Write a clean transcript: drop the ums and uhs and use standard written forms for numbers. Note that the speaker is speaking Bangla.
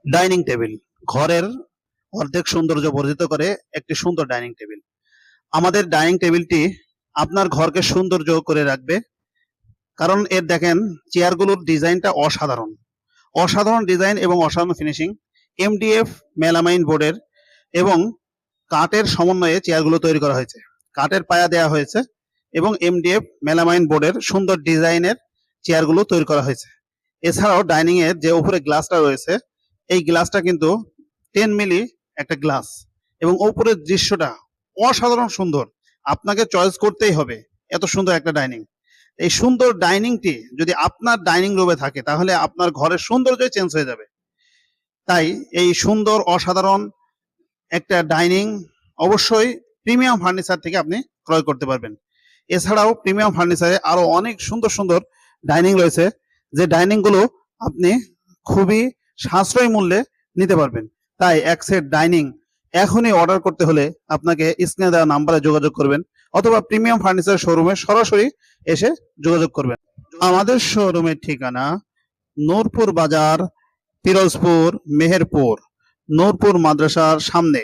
ডাইনিং টেবিল ঘরের অর্ধেক সৌন্দর্য বর্ধিত করে একটি সুন্দর ডাইনিং টেবিল। আমাদের ডাইনিং টেবিলটি আপনার ঘরকে সৌন্দর্য করে রাখবে, কারণ এর দেখেন চেয়ারগুলোর ডিজাইনটা অসাধারণ, অসাধারণ ডিজাইন এবং অসাধারণ ফিনিশিং। এমডিএফ মেলামাইন বোর্ডের এবং কাঠের সমন্বয়ে চেয়ারগুলো তৈরি করা হয়েছে। কাঠের পায়া দেওয়া হয়েছে এবং এমডিএফ মেলামাইন বোর্ডের সুন্দর ডিজাইনের চেয়ারগুলো তৈরি করা হয়েছে। এছাড়াও ডাইনিং এর যে উপরে গ্লাসটা রয়েছে, এই গ্লাসটা কিন্তু 10 মিলি একটা গ্লাস এবং উপরের দৃশ্যটা অসাধারণ সুন্দর। আপনাকে চয়েস করতেই হবে, এত সুন্দর একটা ডাইনিং। এই সুন্দর ডাইনিংটি যদি আপনার ডাইনিং রুমে থাকে তাহলে আপনার ঘরের সৌন্দর্যই চেঞ্জ হয়ে যাবে। তাই এই সুন্দর অসাধারণ একটা ডাইনিং অবশ্যই প্রিমিয়াম ফার্নিচার থেকে আপনি ক্রয় করতে পারবেন। এছাড়াও প্রিমিয়াম ফার্নিচারে আরো অনেক সুন্দর সুন্দর ডাইনিং রয়েছে, যে ডাইনিং গুলো আপনি খুবই সাশ্রয়ী মূল্যে নিতে পারবেন। তাই এক সেট ডাইনিং এখনই অর্ডার করতে হলে আপনাকে স্ক্রিনে দেওয়া নাম্বারে যোগাযোগ করবেন অথবা প্রিমিয়াম ফার্নিচার শোরুমে সরাসরি এসে যোগাযোগ করবেন। আমাদের শোরুমের ঠিকানা নূরপুর বাজার, পিরোজপুর, মেহেরপুর, নূরপুর মাদ্রাসার সামনে।